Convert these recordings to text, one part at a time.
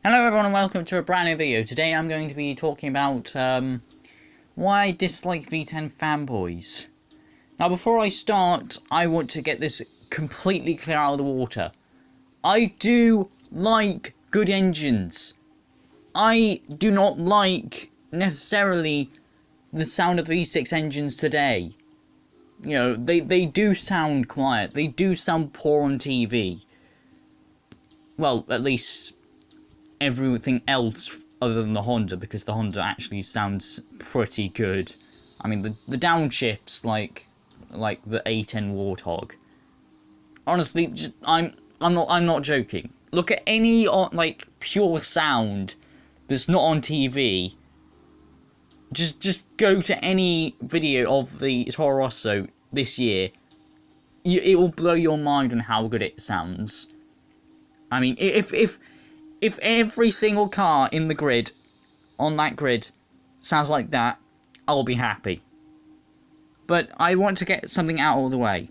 Hello everyone and welcome to a brand new video. Today I'm going to be talking about why I dislike V10 fanboys. Now before I start, I want to get this completely clear out of the water. I do like good engines. I do not like necessarily the sound of V6 engines today. You know, they do sound quiet. They do sound poor on TV. Well, at least everything else other than the Honda, because the Honda actually sounds pretty good. I mean, the downshifts like the A10 Warthog. Honestly, just I'm not joking. Look at any like pure sound that's not on TV. Just go to any video of the Toro Rosso this year. It will blow your mind on how good it sounds. I mean, if every single car in the grid, on that grid, sounds like that, I'll be happy. But I want to get something out of the way.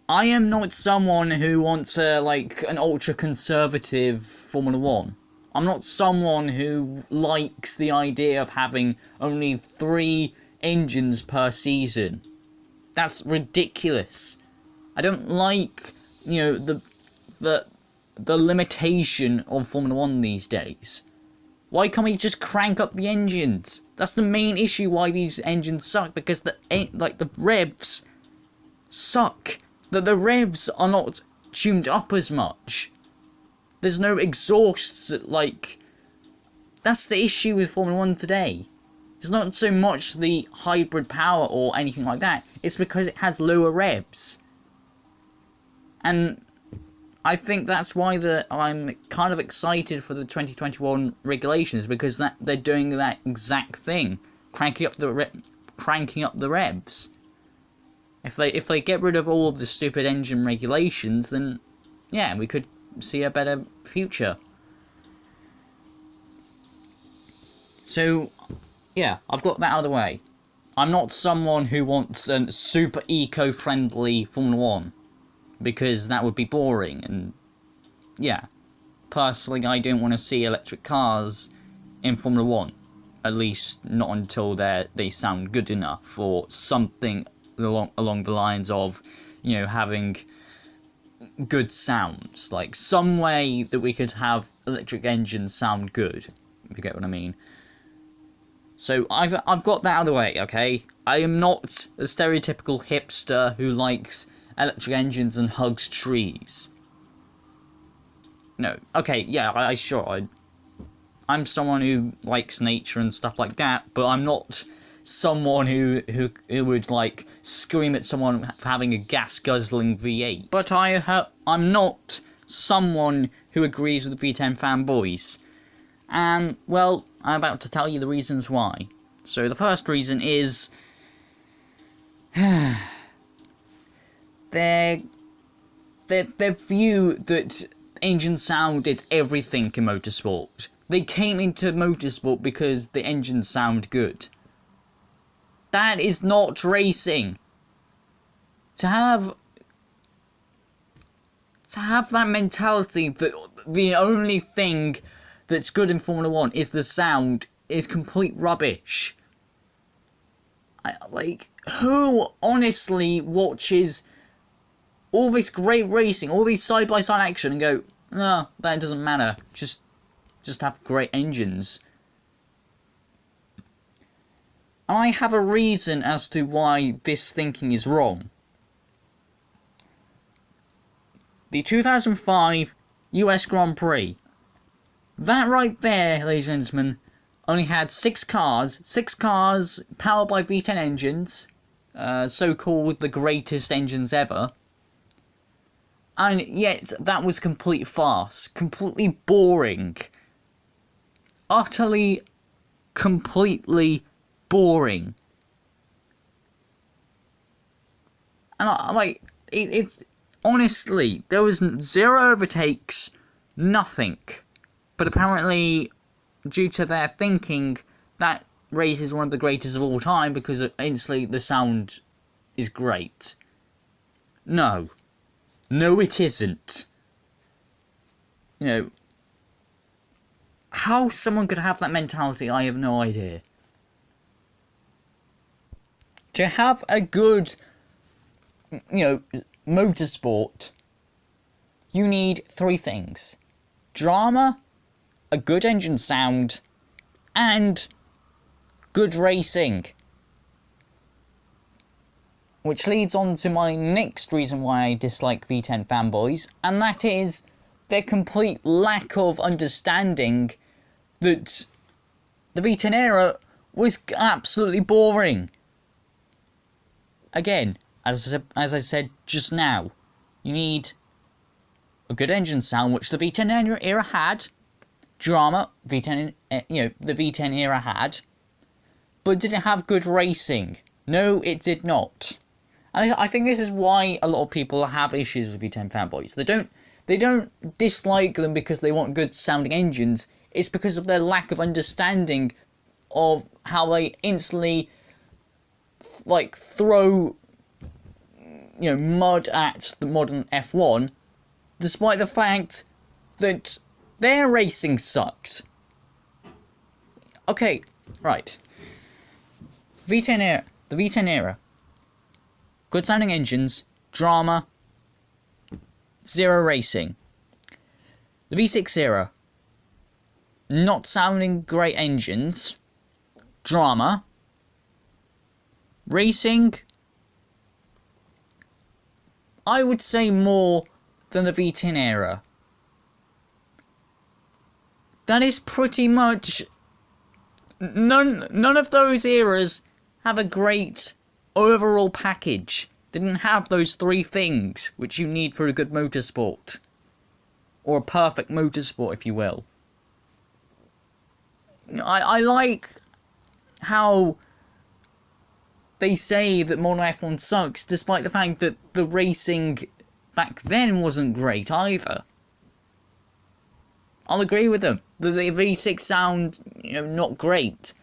I am not someone who wants like an ultra-conservative Formula 1. I'm not someone who likes the idea of having only 3 engines per season. That's ridiculous. I don't like, you know, the limitation of Formula 1 these days. Why can't we just crank up the engines? That's the main issue why these engines suck, because the revs suck. The revs are not tuned up as much. There's no exhausts, like... That's the issue with Formula 1 today. It's not so much the hybrid power or anything like that, it's because it has lower revs. And I think that's why I'm kind of excited for the 2021 regulations, because they're doing that exact thing, cranking up the revs. If they get rid of all of the stupid engine regulations, then yeah, we could see a better future. So yeah, I've got that out of the way. I'm not someone who wants a super eco-friendly Formula 1. Because that would be boring, and yeah, personally I don't want to see electric cars in Formula 1, at least not until they sound good enough, or something along the lines of, you know, having good sounds, like some way that we could have electric engines sound good, if you get what I mean. So I've got that out of the way, okay? I am not a stereotypical hipster who likes electric engines and hugs trees. No, okay, yeah, I'm someone who likes nature and stuff like that, but I'm not someone who would like scream at someone for having a gas guzzling V8. But I'm not someone who agrees with the V10 fanboys. And well, I'm about to tell you the reasons why. So the first reason is their view that engine sound is everything in motorsport. They came into motorsport because the engines sound good. That is not racing. To have that mentality that the only thing that's good in Formula 1 is the sound is complete rubbish. Like, who honestly watches all this great racing, all these side-by-side action, and go, no, that doesn't matter, just have great engines? And I have a reason as to why this thinking is wrong. The 2005 US Grand Prix. That right there, ladies and gentlemen, only had 6 cars powered by V10 engines, so-called the greatest engines ever. And yet, that was complete farce. Completely boring. Utterly, completely boring. And it's honestly, there was 0 overtakes, nothing. But apparently, due to their thinking, that race is one of the greatest of all time because instantly the sound is great. No. No, it isn't. You know, how someone could have that mentality, I have no idea. To have a good, motorsport, you need 3 things. Drama, a good engine sound, and good racing. Which leads on to my next reason why I dislike V10 fanboys, and that is their complete lack of understanding that the V10 era was absolutely boring. Again, as I said just now, you need a good engine sound, which the V10 era had. Drama, the V10 era had. But did it have good racing? No, it did not. And I think this is why a lot of people have issues with V10 fanboys. They don't dislike them because they want good sounding engines. It's because of their lack of understanding of how they instantly throw mud at the modern F1, despite the fact that their racing sucks. Okay, right. The V10 era. Good sounding engines, drama, 0 racing. The V6 era. Not sounding great engines, drama, racing, I would say more than the V10 era. That is pretty much... None of those eras have a great overall package. They didn't have those 3 things which you need for a good motorsport. Or a perfect motorsport, if you will. I like how they say that modern F1 sucks, despite the fact that the racing back then wasn't great either. I'll agree with them. The V6 sound, not great.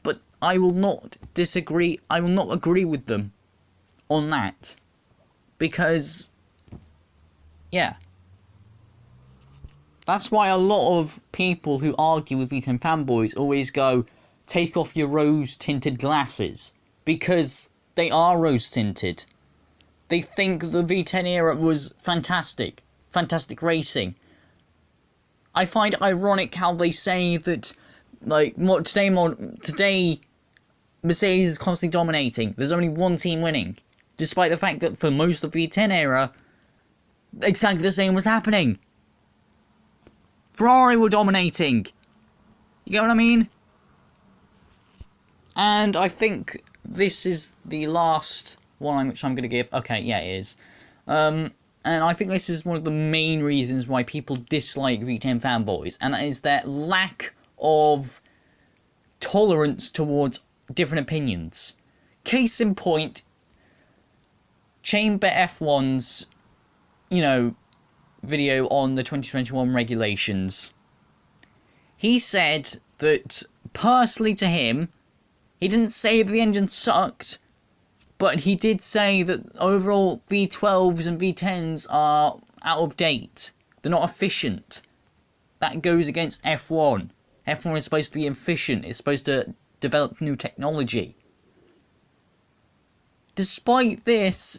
But I will not disagree, I will not agree with them on that. Because, yeah. That's why a lot of people who argue with V10 fanboys always go, take off your rose-tinted glasses. Because they are rose-tinted. They think the V10 era was fantastic. Fantastic racing. I find it ironic how they say that, today Mercedes is constantly dominating. There's only one team winning. Despite the fact that for most of the V10 era, exactly the same was happening. Ferrari were dominating. You get what I mean? And I think this is the last one which I'm going to give. Okay, yeah, it is. And I think this is one of the main reasons why people dislike V10 fanboys. And that is their lack of tolerance towards different opinions. Case in point, Chamber F1's, video on the 2021 regulations. He said that, personally to him, he didn't say the engine sucked, but he did say that overall V12s and V10s are out of date. They're not efficient. That goes against F1. F1 is supposed to be efficient. It's supposed to develop new technology. Despite this,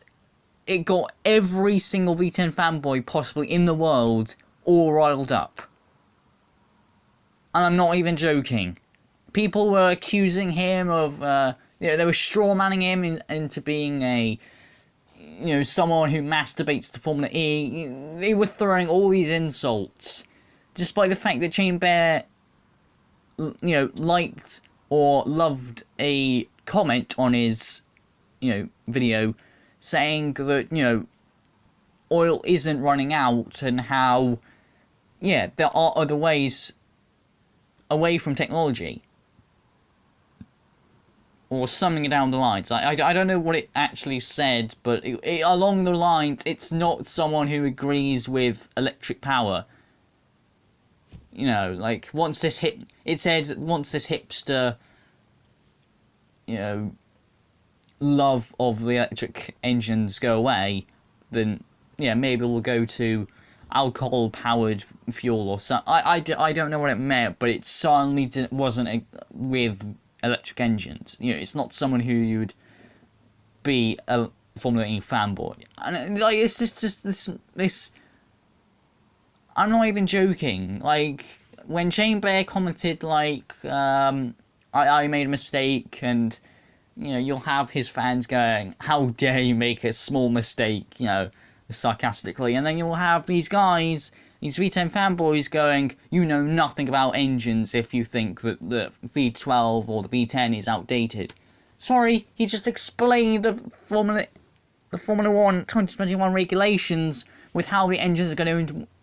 it got every single V10 fanboy possibly in the world all riled up. And I'm not even joking. People were accusing him of, they were strawmanning him into being a, someone who masturbates to Formula E. They were throwing all these insults. Despite the fact that Chamber, liked or loved a comment on his, video saying that, oil isn't running out and how, there are other ways away from technology. Or something down the lines. I don't know what it actually said, but along the lines, it's not someone who agrees with electric power. Once this hipster, love of the electric engines go away, then, maybe we'll go to alcohol-powered fuel or something. I don't know what it meant, but it certainly wasn't with electric engines. You know, it's not someone who you'd be a Formula E fanboy. And like, it's just this. I'm not even joking. Like, when Shane Bear commented, like, I made a mistake, and, you know, you'll have his fans going, how dare you make a small mistake, you know, sarcastically. And then you'll have these guys, these V10 fanboys going, you know nothing about engines if you think that the V12 or the V10 is outdated. Sorry, he just explained the Formula 1 2021 regulations with how the engines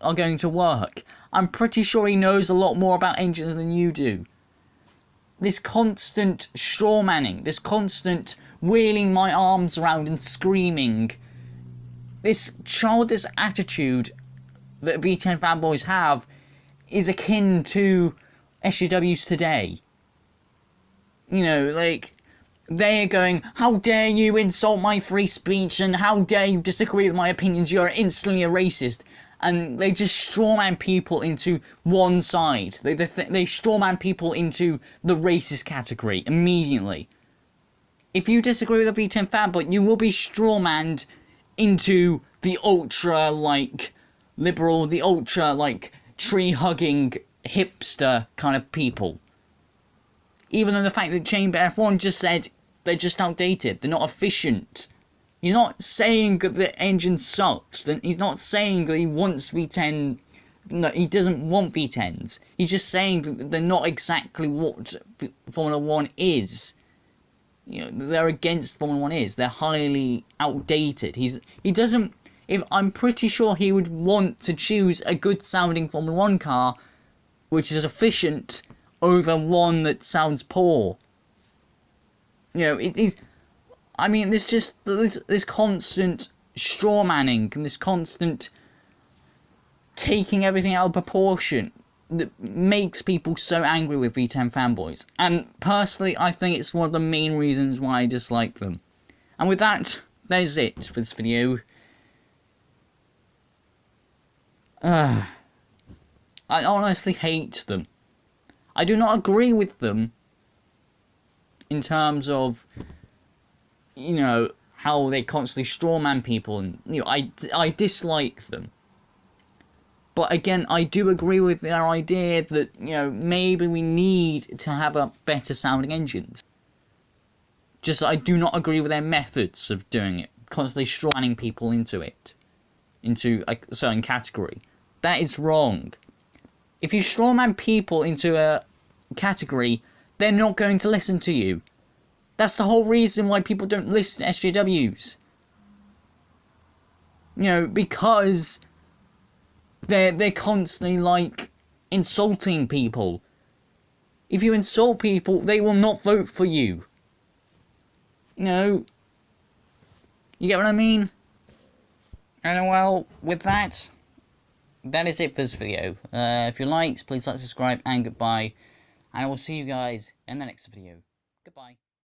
are going to work. I'm pretty sure he knows a lot more about engines than you do. This constant strawmanning, this constant wheeling my arms around and screaming, this childish attitude that V10 fanboys have is akin to SJWs today. You know, like, they're going, how dare you insult my free speech, and how dare you disagree with my opinions, you're instantly a racist. And they just strawman people into one side. They strawman people into the racist category immediately. If you disagree with a V10 fanboy, you will be strawmanned into the ultra, like, liberal, the ultra, like, tree-hugging, hipster kind of people. Even though the fact that Chamber F1 just said they're just outdated, they're not efficient. He's not saying that the engine sucks. He's not saying that he wants V10. No, he doesn't want V10s. He's just saying that they're not exactly what Formula 1 is. You know, they're against Formula 1 is. They're highly outdated. He doesn't. I'm pretty sure he would want to choose a good sounding Formula 1 car, which is efficient, over one that sounds poor. You know, it is. I mean, there's just this constant strawmanning and this constant taking everything out of proportion that makes people so angry with V10 fanboys. And personally, I think it's one of the main reasons why I dislike them. And with that, that is it for this video. I honestly hate them. I do not agree with them in terms of, you know, how they constantly strawman people, and, you know, I dislike them. But again, I do agree with their idea that, you know, maybe we need to have a better sounding engines. Just I do not agree with their methods of doing it, constantly strawmanning people into it, into a certain category. That is wrong. If you strawman people into a category, they're not going to listen to you. That's the whole reason why people don't listen to SJWs. You know, because they're constantly, like, insulting people. If you insult people, they will not vote for you. You know, you get what I mean? And well, with that, that is it for this video. If you liked, please like, subscribe, and goodbye. And I will see you guys in the next video. Goodbye.